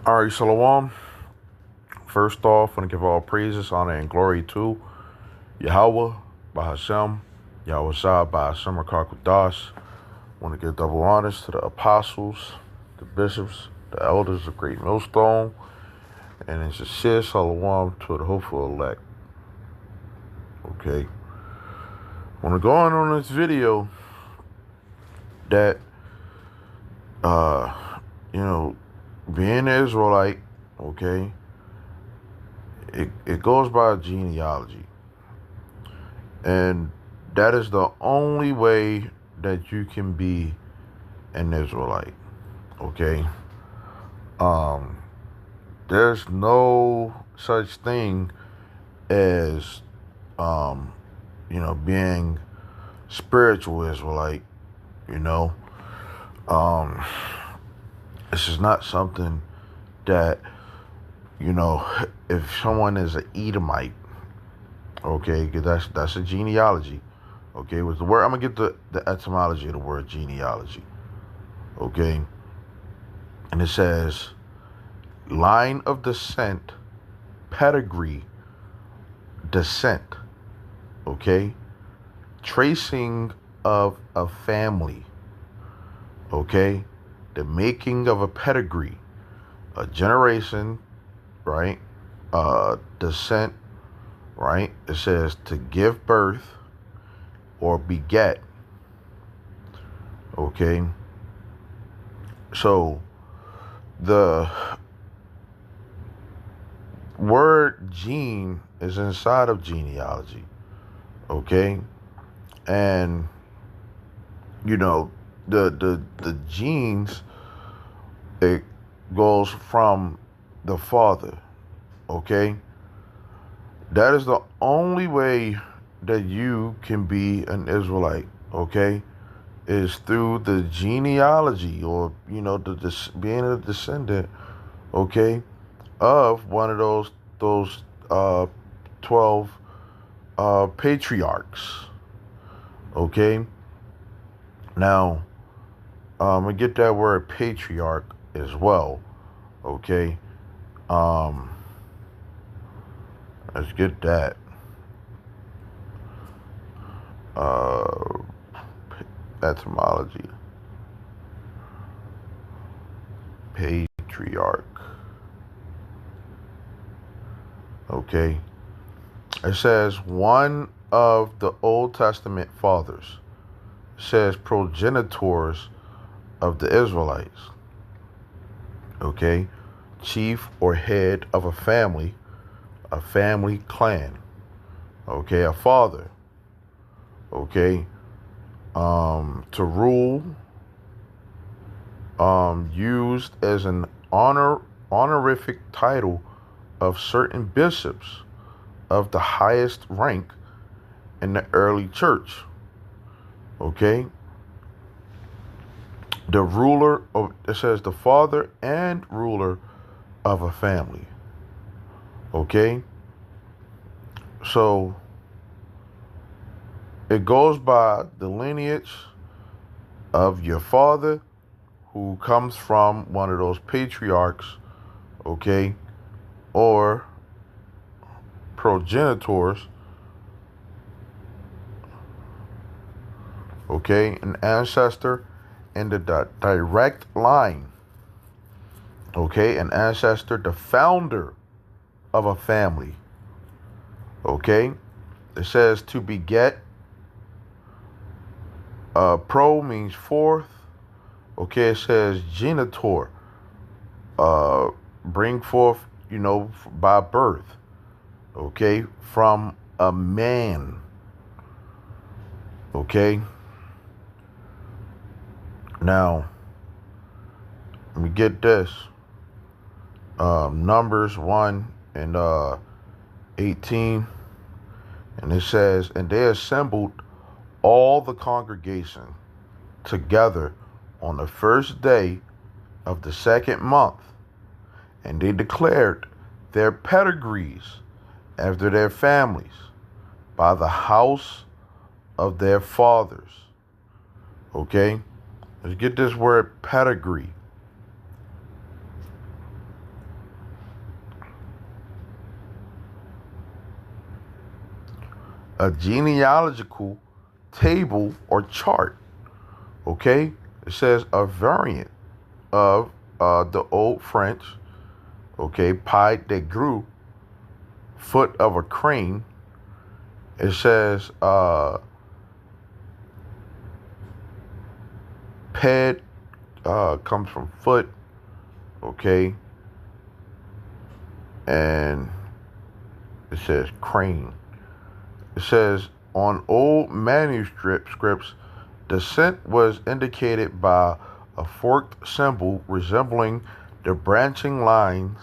All right, Shalom. First off, I want to give all praises, honor, and glory to Yahweh, Bahashem, Yahweh Shah, Bahashem, Rakakudas. I want to give double honors to the apostles, the bishops, the elders of Great Millstone, and in sincere Shalom to the hopeful elect. Okay. I want to go on this video that, being an Israelite, okay, it goes by genealogy. And that is the only way that you can be an Israelite. Okay? There's no such thing as being spiritual Israelite, you know. Um this is not something that, if someone is an Edomite, okay, because that's a genealogy. Okay, with the word, I'm gonna get the etymology of the word genealogy. Okay, and it says line of descent, pedigree, descent. Okay, tracing of a family. Okay, the making of a pedigree, a generation, right? Descent, right? It says to give birth or beget. Okay. So the word gene is inside of genealogy. Okay. And the genes, it goes from the father. Okay. That is the only way that you can be an Israelite, okay, is through the genealogy, or being a descendant, okay, of one of those 12 patriarchs, okay. Now, we get that word patriarch as well, okay. Let's get that. Etymology. Patriarch. Okay. It says one of the Old Testament fathers. It says progenitors of the Israelites. Okay. Chief or head of a family clan. Okay. A father. Okay. To rule, used as an honorific title of certain bishops of the highest rank in the early church. Okay. The ruler of, it says the father and ruler of a family. Okay. So it goes by the lineage of your father, who comes from one of those patriarchs, okay, or progenitors, okay, an ancestor in the direct line, okay, an ancestor, the founder of a family, okay. It says to beget. Pro means fourth. Okay, it says genitor. Bring forth, by birth. Okay, from a man. Okay. Now, let me get this. Numbers 1 and 18. And it says, and they assembled all the congregation together on the first day of the second month, and they declared their pedigrees after their families by the house of their fathers. Okay? Let's get this word pedigree. a genealogical table or chart. Okay, it says a variant of the old French. Okay, pied de grue, foot of a crane. It says ped comes from foot. Okay, and it says crane. It says on old manuscripts, descent was indicated by a forked symbol resembling the branching lines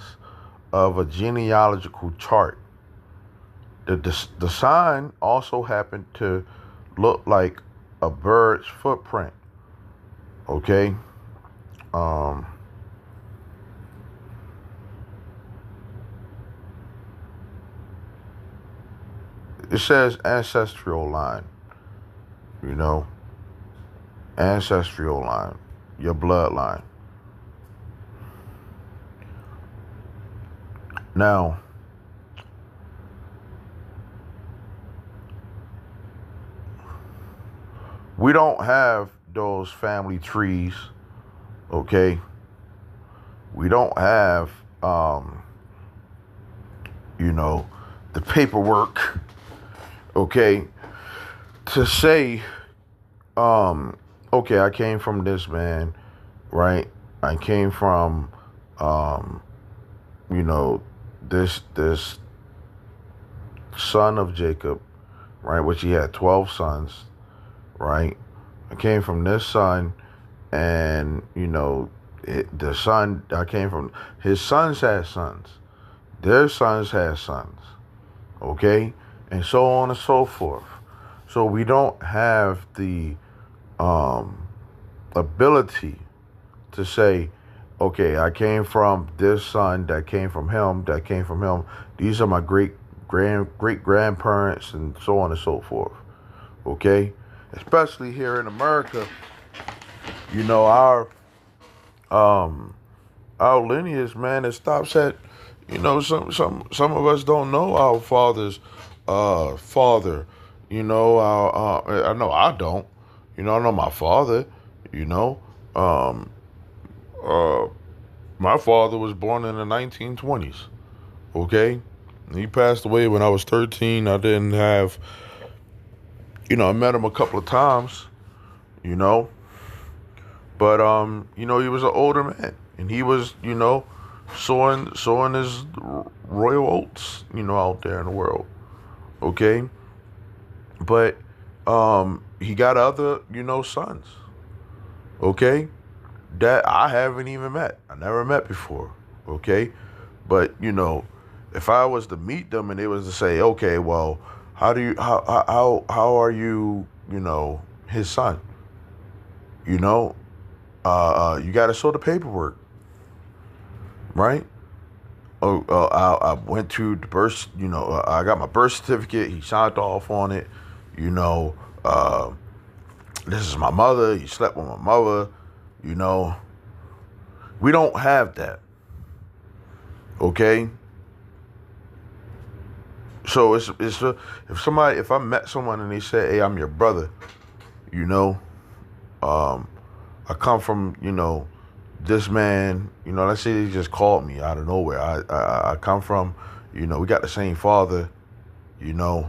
of a genealogical chart. The sign also happened to look like a bird's footprint. Okay. Um, it says ancestral line. You know, ancestral line, your bloodline. Now, we don't have those family trees, okay? We don't have, the paperwork, okay, to say, okay, I came from this man, right? I came from, this son of Jacob, right? Which he had 12 sons, right? I came from this son, and the son I came from, his sons had sons, their sons had sons, okay, and so on and so forth. So we don't have the ability to say, okay, I came from this son, that came from him, that came from him. These are my great grandparents, and so on and so forth. Okay, especially here in America, our lineage, man, it stops at, some of us don't know our father's father. I know I don't. I know my father. You know, um, uh, my father was born in the 1920s. Okay, he passed away when I was 13. I didn't have, I met him a couple of times. You know, but he was an older man, and he was, sowing his royal oats, out there in the world. Okay, but he got other, sons. Okay, that I haven't even met. I never met before. Okay, but if I was to meet them and they was to say, okay, well, how are you, his son? You got to show the paperwork, right? I went to the birth, I got my birth certificate. He signed off on it. You know, uh, this is my mother. He slept with my mother. We don't have that. Okay. So if I met someone and they say, hey, I'm your brother, um, I come from, this man, let's say they just called me out of nowhere. I come from, we got the same father, I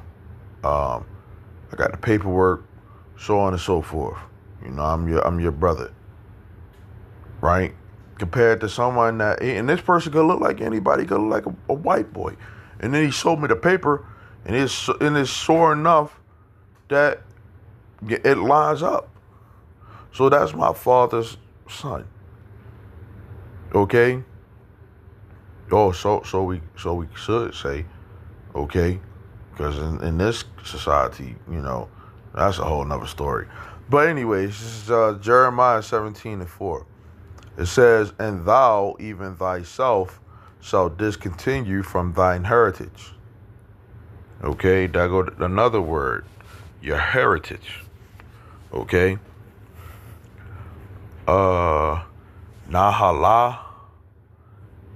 got the paperwork, so on and so forth. I'm your brother, right? Compared to someone that, and this person could look like anybody, could look like a white boy. And then he showed me the paper, and it's sure enough that it lines up. So that's my father's son. Okay. Oh, so we should say, okay, because in this society, that's a whole nother story. But anyways, this is Jeremiah 17:4. It says, "And thou even thyself shalt discontinue from thine heritage." Okay, that go to another word, your heritage. Okay. Nahalah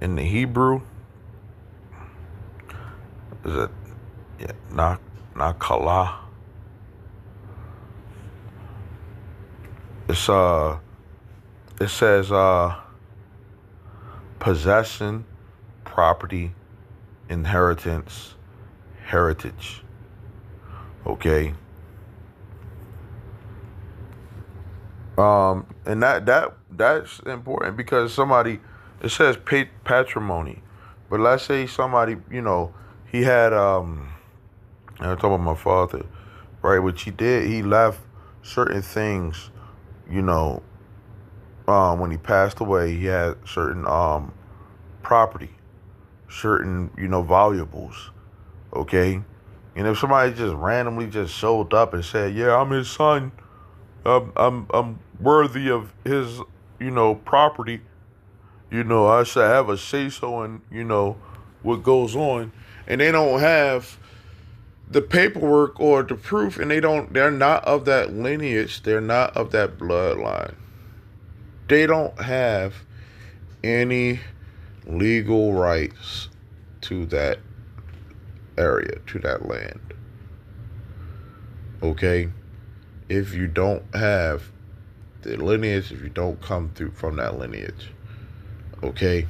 in the Hebrew is it? Yeah, not Kala. It's it says possession, property, inheritance, heritage. Okay. And that's important because somebody, it says patrimony, but let's say somebody, he had I'm talking about my father, right? Which he did, he left certain things, you know, when he passed away, he had certain property, certain valuables, okay. And if somebody just randomly just showed up and said, "Yeah, I'm his son. I'm worthy of his property. I should have a say so in what goes on," and they don't have the paperwork or the proof, and they're not of that lineage, they're not of that bloodline, they don't have any legal rights to that area, to that land. Okay? If you don't have the lineage, if you don't come through from that lineage, okay?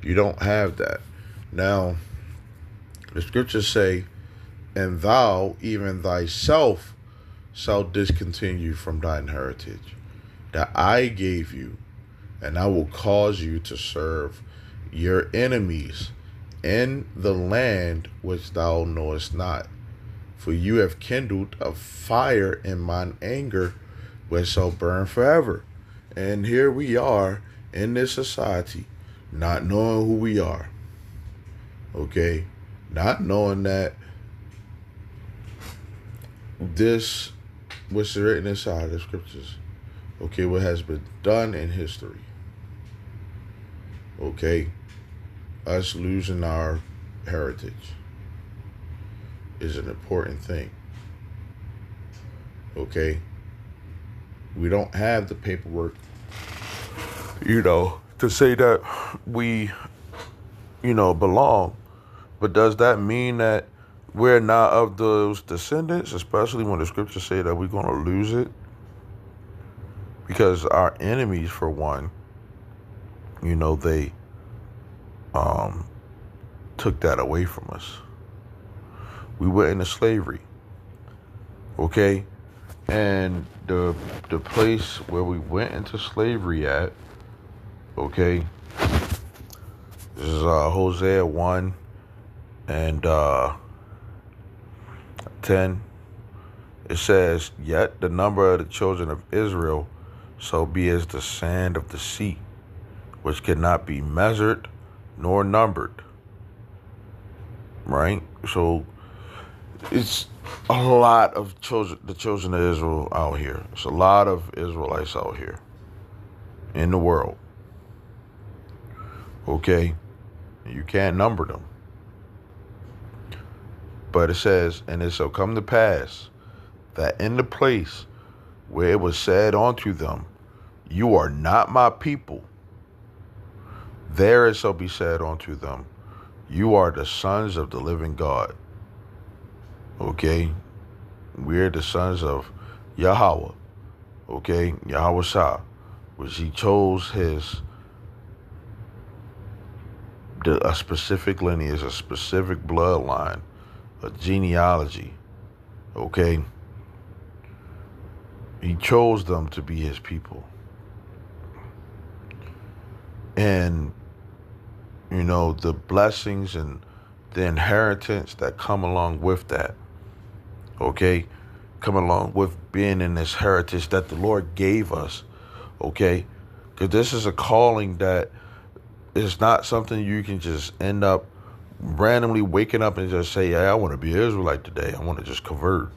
You don't have that. Now, the scriptures say, "And thou, even thyself, shalt discontinue from thine heritage that I gave you, and I will cause you to serve your enemies in the land which thou knowest not. For you have kindled a fire in mine anger, which shall burn forever." And here we are in this society, not knowing who we are. Okay? Not knowing that this was written inside the scriptures. Okay, what has been done in history. Okay? Us losing our heritage is an important thing. Okay? We don't have the paperwork, to say that we, belong. But does that mean that we're not of those descendants, especially when the scriptures say that we're going to lose it? Because our enemies, for one, they took that away from us. We went into slavery. Okay? And the place where we went into slavery at, okay, this is Hosea 1 and 10. It says, "Yet the number of the children of Israel shall be as the sand of the sea, which cannot be measured nor numbered." Right? So it's a lot of the children of Israel out here. It's a lot of Israelites out here in the world. Okay? You can't number them. But it says, "And it shall come to pass that in the place where it was said unto them, You are not my people, there it shall be said unto them, You are the sons of the living God." Okay? We're the sons of Yahweh. Okay? Yahweh Shah, which he chose a specific lineage, a specific bloodline, a genealogy. Okay? He chose them to be his people. And, the blessings and the inheritance that come along with that. Okay? Come along with being in this heritage that the Lord gave us. Okay? Because this is a calling that is not something you can just end up randomly waking up and just say, "Yeah, I want to be an Israelite today. I want to just convert."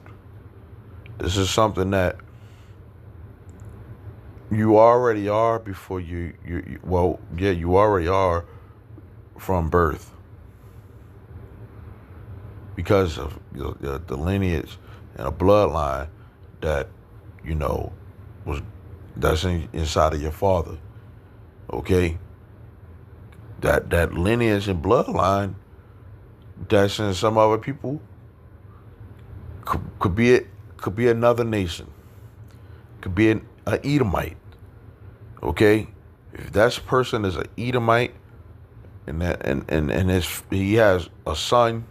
This is something that you already are before you already are from birth, because of the lineage and a bloodline that that's inside of your father. Okay? That lineage and bloodline that's in some other people Could be another nation. Could be an Edomite. Okay, if that person is an Edomite, and he has a son,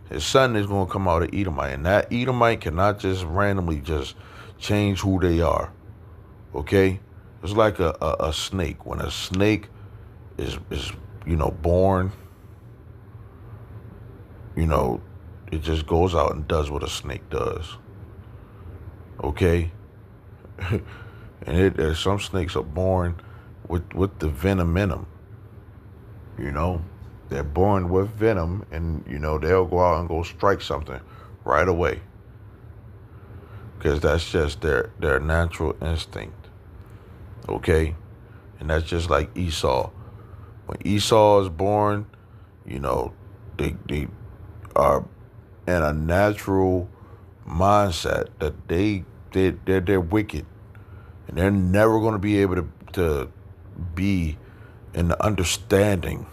his son is going to come out of Edomite, and that Edomite cannot just randomly just change who they are. Okay, it's like a snake. When a snake is born, it just goes out and does what a snake does. Okay, and some snakes are born with the venom in them. They're born with venom, and they'll go out and go strike something right away, because that's just their natural instinct. Okay, and that's just like Esau. When Esau is born, they are in a natural mindset that they're wicked, and they're never going to be able to be in the understanding.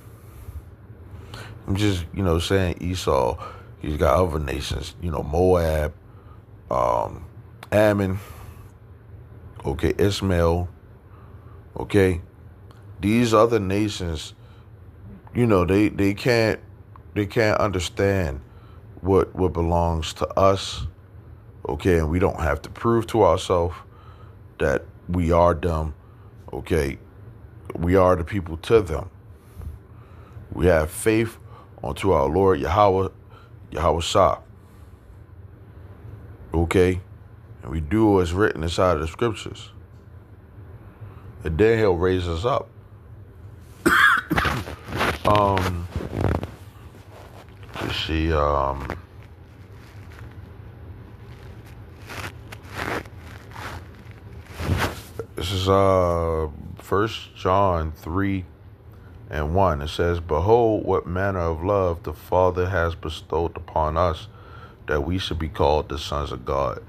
I'm just saying Esau. He's got other nations, Moab, Ammon, okay, Ishmael, okay. These other nations, they can't understand what belongs to us, okay, and we don't have to prove to ourselves that we are them, okay. We are the people to them. We have faith unto our Lord Yahweh Shah, okay, and we do what's written inside of the scriptures, and then He'll raise us up. Let's see. This is 1 John 3:1. It says, "Behold, what manner of love the Father has bestowed upon us, that we should be called the sons of God."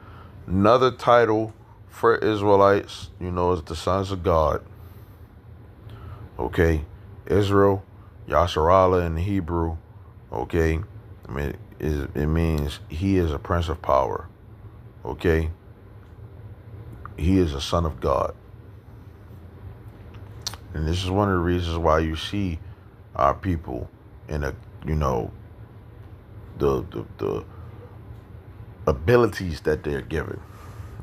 Another title for Israelites, is the sons of God. Okay, Israel, Yasharallah in Hebrew. Okay, it means he is a prince of power. Okay, he is a son of God. And this is one of the reasons why you see our people in the abilities that they're given.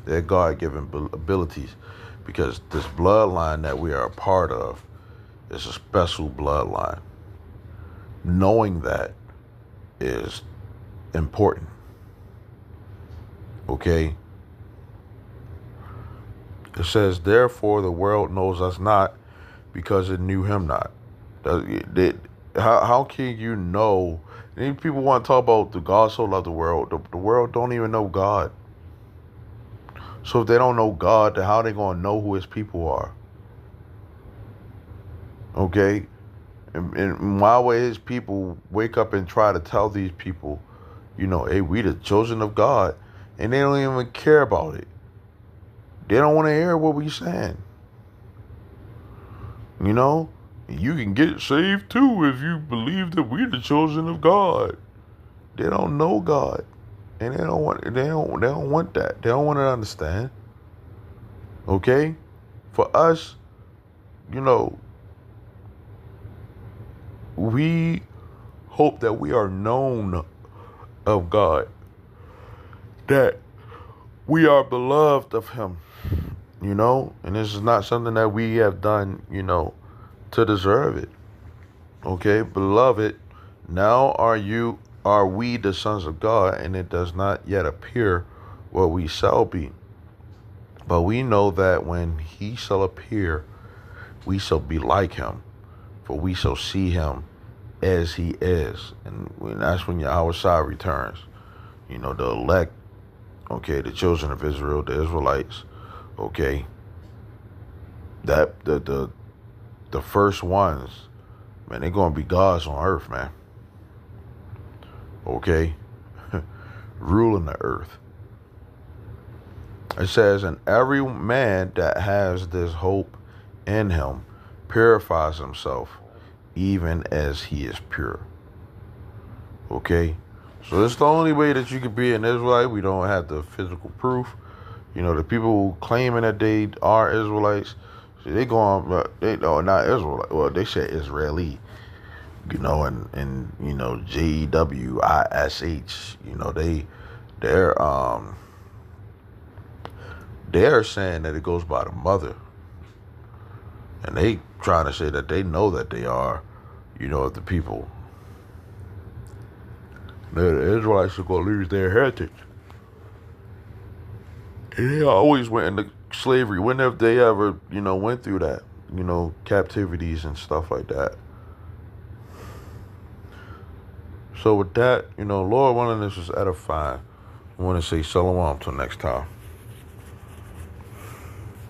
They're God-given abilities, because this bloodline that we are a part of is a special bloodline. Knowing that is important. Okay? It says, "Therefore the world knows us not, because it knew him not." How can you know? And people want to talk about the God so loved the world. The world don't even know God. So if they don't know God, then how are they going to know who His people are? Okay? And why would His people wake up and try to tell these people, hey, we the children of God, and they don't even care about it? They don't want to hear what we're saying. You can get saved too if you believe that we're the children of God. They don't know God, and they don't want that. They don't want to understand. Okay, for us, we hope that we are known of God, that we are beloved of Him. And this is not something that we have done, to deserve it. Okay, beloved, now are we the sons of God, and it does not yet appear what we shall be. But we know that when He shall appear, we shall be like Him, for we shall see Him as He is. And that's when Yahweh Shah returns. The elect, okay, the children of Israel, the Israelites, okay, that the first ones, man, they're going to be gods on earth, man. Okay? Ruling the earth. It says, "And every man that has this hope in him purifies himself, even as he is pure." Okay? So it's the only way that you could be an Israelite. We don't have the physical proof. You know, the people claiming that they are Israelites, so they go on, they no, not Israelite. Well, they say Israeli. You know, and you know, Jewish. You know, they're they're saying that it goes by the mother, and they trying to say that they know that they are, you know, the people. The Israelites are going to lose their heritage. And they always went into slavery. When have they ever, you know, went through that, you know, captivities and stuff like that? So with that, you know, Lord willing, this was edifying. I want to say shalom till next time.